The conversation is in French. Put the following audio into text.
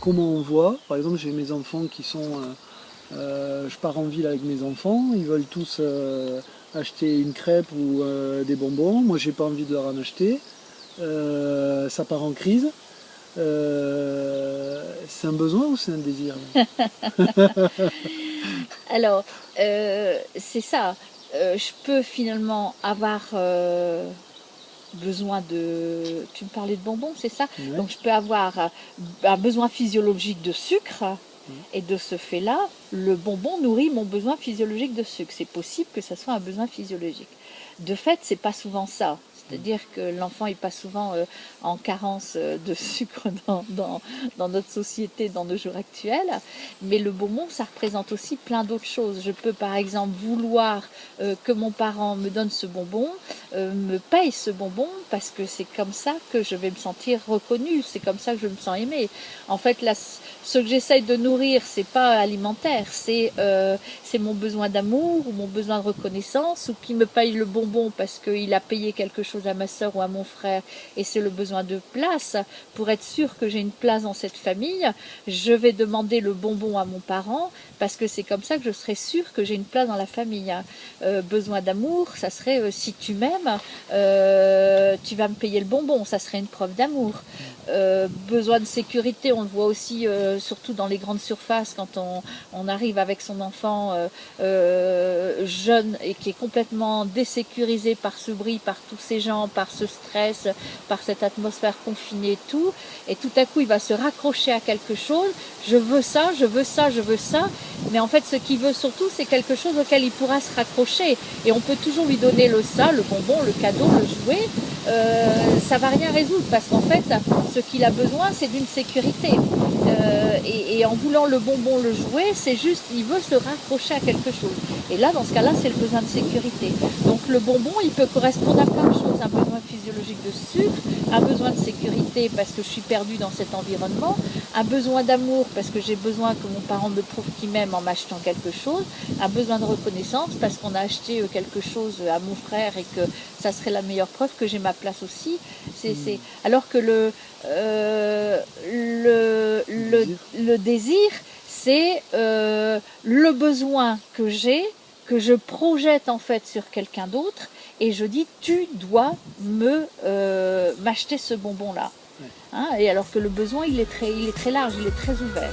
comment on voit. Par exemple, j'ai mes enfants qui sont... je pars en ville avec mes enfants, ils veulent tous acheter une crêpe ou des bonbons. Moi, j'ai pas envie de leur en acheter. Ça part en crise. C'est un besoin ou c'est un désir? Alors, c'est ça. Je peux finalement avoir besoin de... Tu me parlais de bonbons, c'est ça? Ouais. Donc je peux avoir un besoin physiologique de sucre. Et de ce fait-là, le bonbon nourrit mon besoin physiologique de sucre. C'est possible que ça soit un besoin physiologique. De fait, c'est pas souvent ça. C'est-à-dire que l'enfant est pas souvent en carence de sucre dans notre société, dans nos jours actuels. Mais le bonbon, ça représente aussi plein d'autres choses. Je peux par exemple vouloir que mon parent me donne ce bonbon, me paye ce bonbon, parce que c'est comme ça que je vais me sentir reconnue. C'est comme ça que je me sens aimée. En fait, là, ce que j'essaye de nourrir, c'est pas alimentaire, c'est mon besoin d'amour ou mon besoin de reconnaissance, ou qui me paye le bonbon parce qu'il a payé quelque chose à ma soeur ou à mon frère, et c'est le besoin de place. Pour être sûr que j'ai une place dans cette famille, je vais demander le bonbon à mon parent, parce que c'est comme ça que je serai sûre que j'ai une place dans la famille. Besoin d'amour, ça serait si tu m'aimes, tu vas me payer le bonbon, ça serait une preuve d'amour. Besoin de sécurité, on le voit aussi surtout dans les grandes surfaces, quand on arrive avec son enfant jeune et qui est complètement désécurisé par ce bruit, par tous ces gens, par ce stress, par cette atmosphère confinée et tout à coup il va se raccrocher à quelque chose. Je veux ça, je veux ça, je veux ça, mais en fait ce qu'il veut surtout, c'est quelque chose auquel il pourra se raccrocher, et on peut toujours lui donner le bonbon, le cadeau, le jouet. Ça va rien résoudre, parce qu'en fait ce qu'il a besoin, c'est d'une sécurité, et en voulant le bonbon, le jouet, c'est juste, il veut se raccrocher à quelque chose, et là dans ce cas là c'est le besoin de sécurité. Donc le bonbon, il peut correspondre à plein de choses: un besoin physiologique de sucre, un besoin de sécurité parce que je suis perdue dans cet environnement, un besoin d'amour parce que j'ai besoin que mon parent me prouve qu'il m'aime en m'achetant quelque chose, un besoin de reconnaissance parce qu'on a acheté quelque chose à mon frère et que ça serait la meilleure preuve que j'ai ma place aussi. Alors que le désir, c'est le besoin que j'ai, que je projette en fait sur quelqu'un d'autre, et je dis tu dois m'acheter ce bonbon là. Hein, et alors que le besoin, il est très large, il est très ouvert.